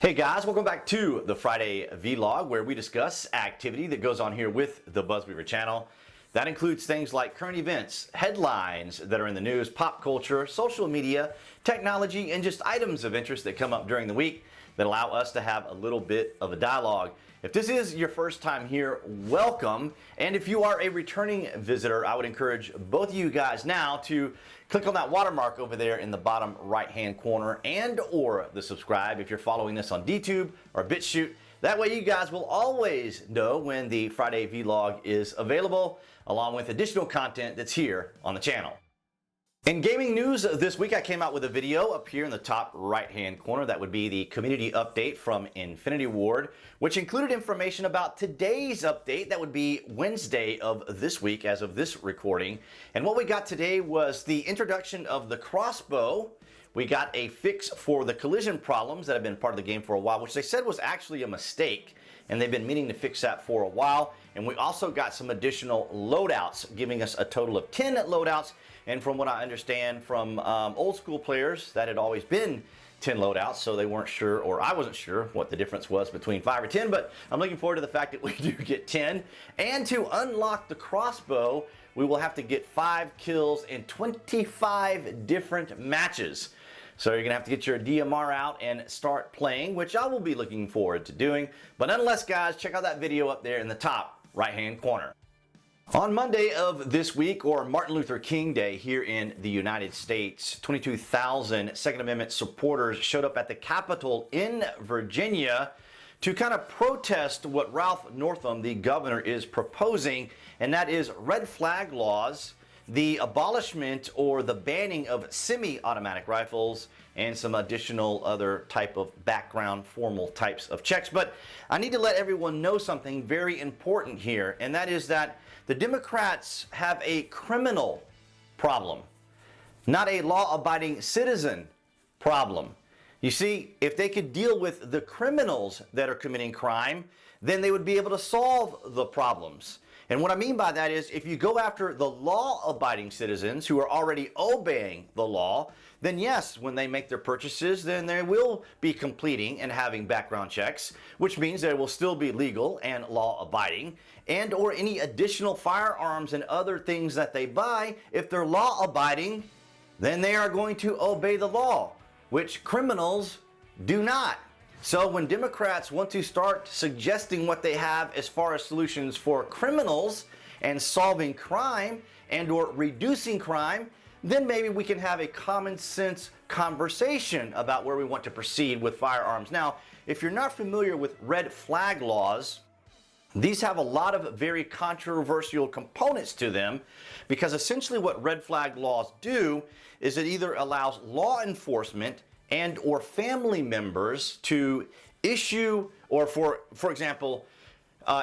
Hey guys, welcome back to the Friday Vlog, where we discuss activity that goes on here with the BuzWeaver channel. That includes things like current events, headlines that are in the news, pop culture, social media, technology, and just items of interest that come up during the week that allow us to have a little bit of a dialogue. If this is your first time here, welcome. And if you are a returning visitor, I would encourage both of you guys now to click on that watermark over there in the bottom right-hand corner and or the subscribe if you're following this on DTube or BitChute. That way you guys will always know when the Friday Vlog is available, along with additional content that's here on the channel. In gaming news this week, I came out with a video up here in the top right-hand corner. That would be the community update from Infinity Ward, which included information about today's update. That would be Wednesday of this week as of this recording. And what we got today was the introduction of the crossbow. We got a fix for the collision problems that have been part of the game for a while, which they said was actually a mistake, and they've been meaning to fix that for a while. And we also got some additional loadouts, giving us a total of 10 loadouts. And from what I understand from old school players, that had always been 10 loadouts, so they weren't sure, or I wasn't sure what the difference was between 5 or 10, but I'm looking forward to the fact that we do get 10. And to unlock the crossbow, we will have to get 5 kills in 25 different matches. So you're gonna have to get your DMR out and start playing, which I will be looking forward to doing. But nonetheless, guys, check out that video up there in the top right-hand corner. On Monday of this week, or Martin Luther King Day here in the United States, 22,000 Second Amendment supporters showed up at the Capitol in Virginia to kind of protest what Ralph Northam, the governor, is proposing, and that is red flag laws, the abolishment or the banning of semi-automatic rifles, and some additional other type of background formal types of checks. But I need to let everyone know something very important here, and that is that the Democrats have a criminal problem, not a law-abiding citizen problem. You see, if they could deal with the criminals that are committing crime, then they would be able to solve the problems. And what I mean by that is, if you go after the law-abiding citizens who are already obeying the law, then yes, when they make their purchases, then they will be completing and having background checks, which means they will still be legal and law-abiding, and or any additional firearms and other things that they buy, if they're law-abiding, then they are going to obey the law, which criminals do not. So when Democrats want to start suggesting what they have as far as solutions for criminals and solving crime and or reducing crime, then maybe we can have a common sense conversation about where we want to proceed with firearms. Now, if you're not familiar with red flag laws, these have a lot of very controversial components to them, because essentially what red flag laws do is it either allows law enforcement and or family members to issue, or for example,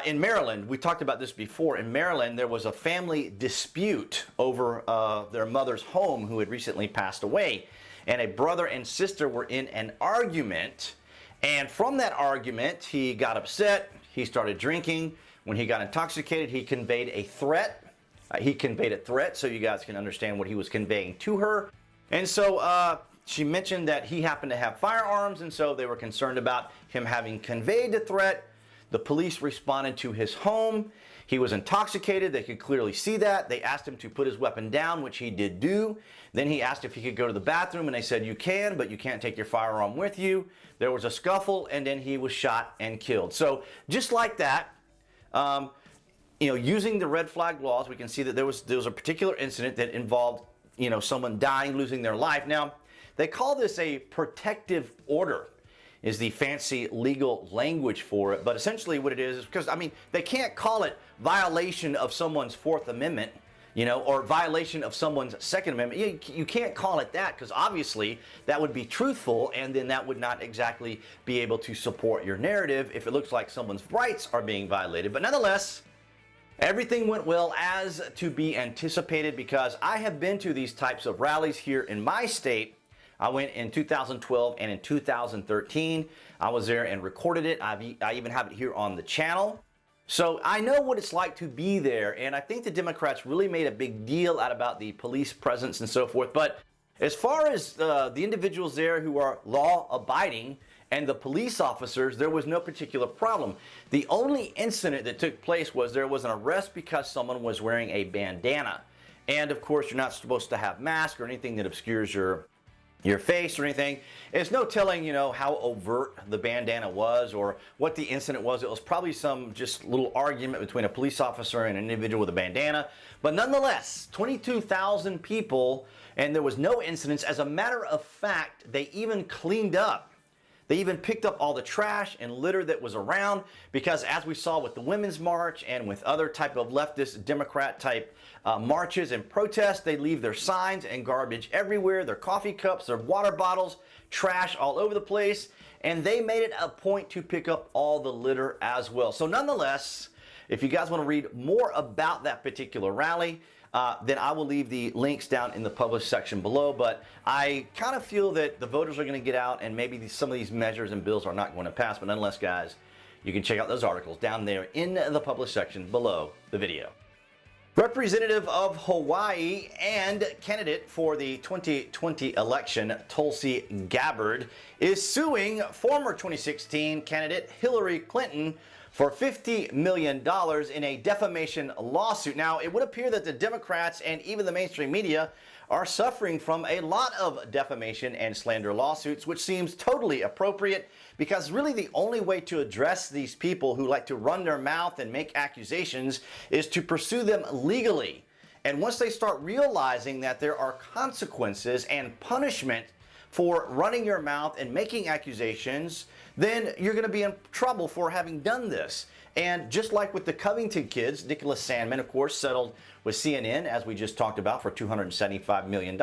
in Maryland, we talked about this before, in Maryland there was a family dispute over their mother's home who had recently passed away, and a brother and sister were in an argument, and from that argument he got upset, he started drinking. When he got intoxicated, he conveyed a threat. So you guys can understand what he was conveying to her. And so she mentioned that he happened to have firearms, and so they were concerned about him having conveyed the threat. The police responded to his home. He was intoxicated. They could clearly see that. They asked him to put his weapon down, which he did do. Then he asked if he could go to the bathroom, and they said, you can, but you can't take your firearm with you. There was a scuffle, and then he was shot and killed. So just like that, using the red flag laws, we can see that there was a particular incident that involved, someone dying, losing their life. Now, they call this a protective order, is the fancy legal language for it. But essentially what it is because, they can't call it violation of someone's Fourth Amendment, or violation of someone's Second Amendment. You can't call it that, because obviously that would be truthful, and then that would not exactly be able to support your narrative if it looks like someone's rights are being violated. But nonetheless, everything went well as to be anticipated, because I have been to these types of rallies here in my state. I went in 2012 and in 2013. I was there and recorded it. I even have it here on the channel. So I know what it's like to be there, and I think the Democrats really made a big deal out about the police presence and so forth. But as far as the individuals there who are law-abiding and the police officers, there was no particular problem. The only incident that took place was there was an arrest because someone was wearing a bandana. And of course, you're not supposed to have masks or anything that obscures your face or anything. It's no telling, how overt the bandana was or what the incident was. It was probably some just little argument between a police officer and an individual with a bandana. But nonetheless, 22,000 people, and there was no incidents. As a matter of fact, they even cleaned up. They even picked up all the trash and litter that was around, because as we saw with the Women's March and with other type of leftist Democrat type marches and protests, they leave their signs and garbage everywhere, their coffee cups, their water bottles, trash all over the place, and they made it a point to pick up all the litter as well. So nonetheless, if you guys want to read more about that particular rally, then I will leave the links down in the published section below. But I kind of feel that the voters are going to get out, and maybe some of these measures and bills are not going to pass. But nonetheless, guys, you can check out those articles down there in the published section below the video. Representative of Hawaii and candidate for the 2020 election, Tulsi Gabbard, is suing former 2016 candidate Hillary Clinton for $50 million in a defamation lawsuit. Now, it would appear that the Democrats and even the mainstream media are suffering from a lot of defamation and slander lawsuits, which seems totally appropriate, because really the only way to address these people who like to run their mouth and make accusations is to pursue them legally. And once they start realizing that there are consequences and punishment for running your mouth and making accusations, then you're going to be in trouble for having done this. And just like with the Covington kids, Nicholas Sandmann, of course, settled with CNN, as we just talked about, for $275 million.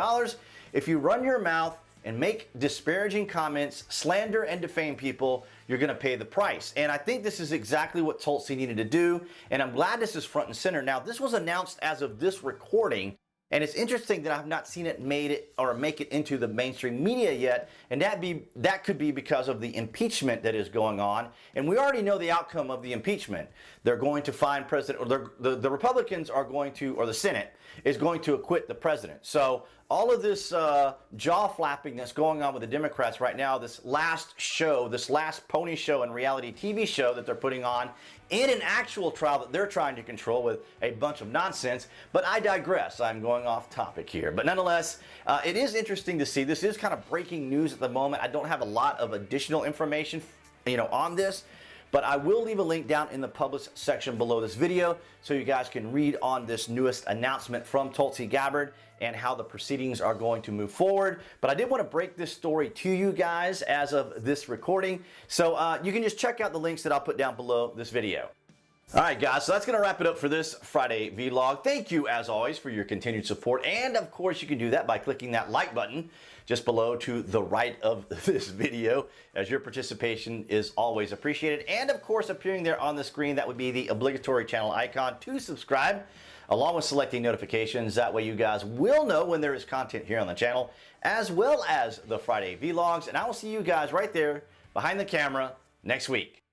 If you run your mouth and make disparaging comments, slander and defame people, you're going to pay the price. And I think this is exactly what Tulsi needed to do. And I'm glad this is front and center. Now, this was announced as of this recording. And it's interesting that I've not seen it make it into the mainstream media yet, and that could be because of the impeachment that is going on. And we already know the outcome of the impeachment. They're going to find President, or the Republicans are going to, or the Senate is going to acquit the president. So all of this jaw flapping that's going on with the Democrats right now, this last pony show and reality TV show that they're putting on in an actual trial that they're trying to control with a bunch of nonsense. But I digress. I'm going off topic here. But nonetheless, it is interesting to see. This is kind of breaking news at the moment. I don't have a lot of additional information, on this. But I will leave a link down in the published section below this video so you guys can read on this newest announcement from Tulsi Gabbard and how the proceedings are going to move forward. But I did want to break this story to you guys as of this recording. So you can just check out the links that I'll put down below this video. All right, guys, so that's going to wrap it up for this Friday vlog. Thank you, as always, for your continued support. And, of course, you can do that by clicking that like button just below to the right of this video, as your participation is always appreciated. And, of course, appearing there on the screen, that would be the obligatory channel icon to subscribe, along with selecting notifications. That way you guys will know when there is content here on the channel, as well as the Friday vlogs. And I will see you guys right there behind the camera next week.